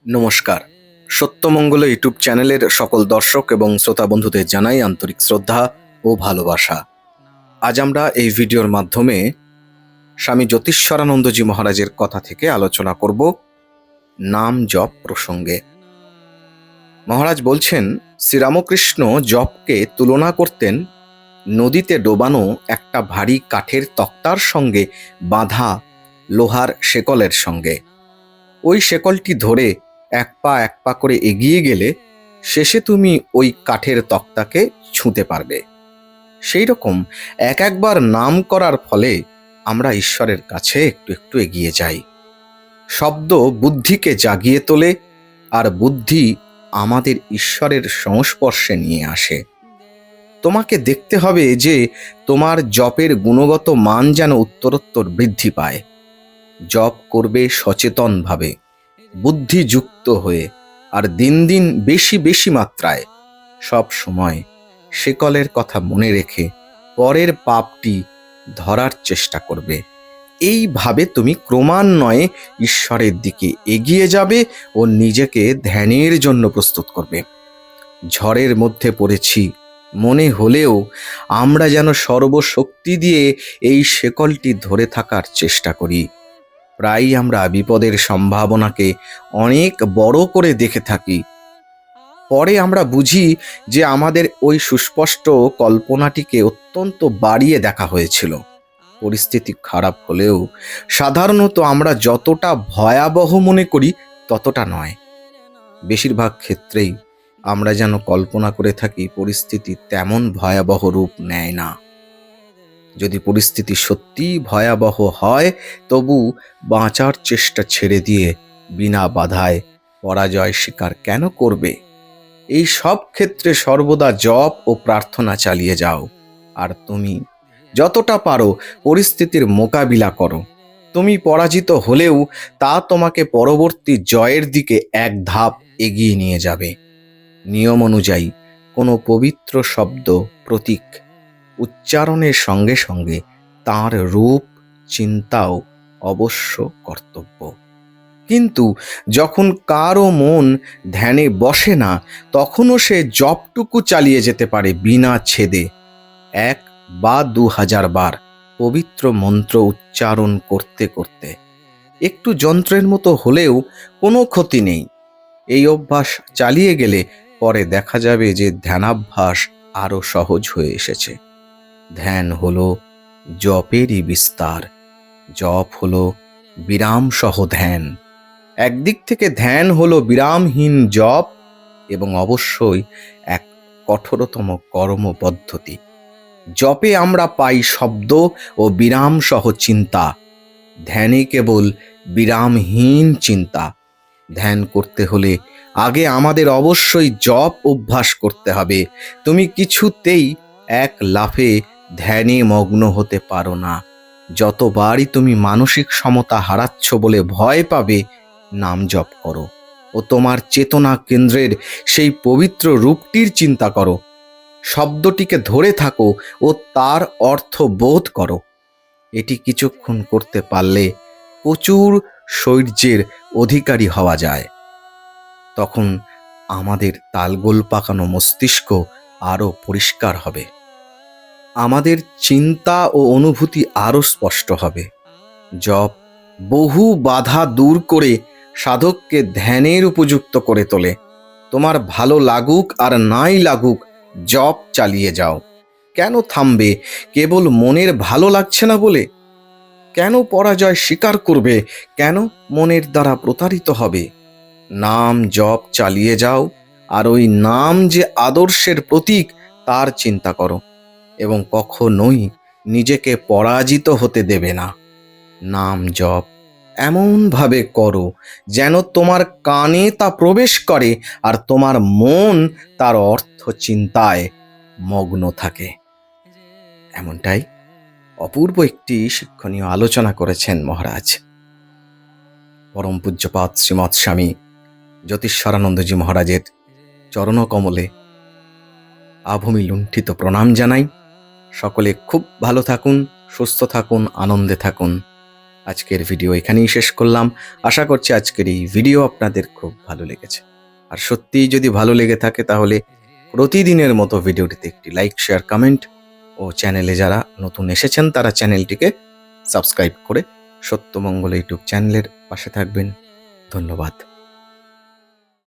নমস্কার। সত্যমঙ্গল ইউটিউব চ্যানেলের সকল দর্শক এবং শ্রোতা বন্ধুদের জানাই আন্তরিক শ্রদ্ধা ও ভালোবাসা। আজ আমরা এই ভিডিওর মাধ্যমে স্বামী জ্যোতিষ্বরানন্দজি মহারাজের কথা থেকে আলোচনা করব নাম জপ প্রসঙ্গে। মহারাজ বলছেন, শ্রীরামকৃষ্ণ জপকে তুলনা করতেন নদীতে ডোবানো একটা ভারী কাঠের তক্তার সঙ্গে বাঁধা লোহার শেকলের সঙ্গে। ওই শেকলটি ধরে এক পা করে এগিয়ে গেলে শেষে তুমি ওই কাঠের তক্তাকে ছুঁতে পারবে। সেই রকম একবার নাম করার ফলে আমরা ঈশ্বরের কাছে একটু একটু এগিয়ে যাই। শব্দ বুদ্ধিকে জাগিয়ে তোলে, আর বুদ্ধি আমাদের ঈশ্বরের সংস্পর্শে নিয়ে আসে। তোমাকে দেখতে হবে যে তোমার জপের গুণগত মান যেন উত্তরোত্তর বৃদ্ধি পায়। জপ করবে সচেতনভাবে, বুদ্ধিযুক্ত হয়ে, আর দিন দিন বেশি মাত্রায়। সব সময় শেকলের কথা মনে রেখে পরের পাপটি ধরার চেষ্টা করবে। এইভাবে তুমি ক্রমান্বয়ে ঈশ্বরের দিকে এগিয়ে যাবে ও নিজেকে ধ্যানের জন্য প্রস্তুত করবে। ঝড়ের মধ্যে পড়েছি মনে হলেও আমরা যেন সর্বশক্তি দিয়ে এই শেকলটি ধরে থাকার চেষ্টা করি। প্রায়ই আমরা বিপদের সম্ভাবনাকে অনেক বড় করে দেখে থাকি। পরে আমরা বুঝি যে আমাদের ওই সুস্পষ্ট কল্পনাটিকে অত্যন্ত বাড়িয়ে দেখা হয়েছিল। পরিস্থিতি খারাপ হলেও সাধারণত আমরা যতটা ভয়াবহ মনে করি ততটা নয়। বেশিরভাগ ক্ষেত্রেই আমরা যেন কল্পনা করে থাকি পরিস্থিতি তেমন ভয়াবহ রূপ নেয় না। যদি পরিস্থিতি সত্যি ভয়াবহ হয়, তবু বাঁচার চেষ্টা ছেড়ে দিয়ে বিনা বাধায় পরাজয় স্বীকার কেন করবে? এই সব ক্ষেত্রে সর্বদা জপ ও প্রার্থনা চালিয়ে যাও, আর তুমি যতটা পারো পরিস্থিতির মোকাবিলা করো। তুমি পরাজিত হলেও তা তোমাকে পরবর্তী জয়ের দিকে এক ধাপ এগিয়ে নিয়ে যাবে। নিয়ম অনুযায়ী কোনো পবিত্র শব্দ, প্রতীক উচ্চারণের সঙ্গে সঙ্গে তার রূপ চিন্তাও অবশ্য কর্তব্য। কিন্তু যখন কারও মন ধ্যানে বসে না, তখনও সে জপটুকু চালিয়ে যেতে পারে বিনা ছেদে। 1 বা 2000 বার পবিত্র মন্ত্র উচ্চারণ করতে করতে। একটু যন্ত্রের মতো হলেও কোনো ক্ষতি নেই। এই অভ্যাস চালিয়ে গেলে পরে দেখা যাবে যে ধ্যানাভ্যাস আরও সহজ হয়ে এসেছে। ধ্যান হলো জপেরই বিস্তার। জপ হলো বিরাম সহ ধ্যান। একদিক থেকে ধ্যান হলো বিরামহীন জপ এবং অবশ্যই এক কঠোরতম কর্ম পদ্ধতি। জপে আমরা পাই শব্দ ও বিরাম সহ চিন্তা, ধ্যানে কেবল বিরামহীন চিন্তা। ধ্যান করতে হলে আগে আমাদের অবশ্যই জপ অভ্যাস করতে হবে। তুমি কিছুতেই এক লাফে ধ্যানে মগ্ন হতে পারো না। যতবারই তুমি মানসিক সমতা হারাচ্ছ বলে ভয় পাবে, নাম জপ করো ও তোমার চেতনা কেন্দ্রের সেই পবিত্র রূপটির চিন্তা করো। শব্দটিকে ধরে থাকো ও তার অর্থ বোধ করো। এটি কিছুক্ষণ করতে পারলে প্রচুর শৌর্যের অধিকারী হওয়া যায়। তখন আমাদের তালগোল পাকানো মস্তিষ্ক আরও পরিষ্কার হবে। আমাদের চিন্তা ও অনুভূতি আরও স্পষ্ট হবে। জপ বহু বাধা দূর করে সাধককে ধ্যানের উপযুক্ত করে তোলে। তোমার ভালো লাগুক আর নাই লাগুক, জপ চালিয়ে যাও। কেন থামবে কেবল মনের ভালো লাগছে না বলে? কেন পরাজয় স্বীকার করবে? কেন মনের দ্বারা প্রতারিত হবে? নাম জপ চালিয়ে যাও, আর ওই নাম যে আদর্শের প্রতীক তার চিন্তা করো, এবং কখনোই নিজেকে পরাজিত হতে দেবে না। নাম জপ এমনভাবে করো যেন তোমার কানে তা প্রবেশ করে আর তোমার মন তার অর্থ চিন্তায় মগ্ন থাকে। এমনটাই অপূর্ব একটি শিক্ষণীয় আলোচনা করেছেন মহারাজ। পরম পূজ্যপাদ শ্রীমৎ স্বামী জ্যোতিষ্বরানন্দজি মহারাজের চরণকমলে আভূমি লুণ্ঠিত প্রণাম জানাই। সকলে খুব ভালো থাকুন, সুস্থ থাকুন, আনন্দে থাকুন। আজকের ভিডিও এখানেই শেষ করলাম। আশা করছি আজকের এই ভিডিও আপনাদের খুব ভালো লেগেছে। আর সত্যিই যদি ভালো লেগে থাকে তাহলে প্রতিদিনের মতো ভিডিওটিতে একটি লাইক, শেয়ার, কমেন্ট ও চ্যানেলে যারা নতুন এসেছেন তারা চ্যানেলটিকে সাবস্ক্রাইব করে সত্যমঙ্গল ইউটিউব চ্যানেলের পাশে থাকবেন। ধন্যবাদ।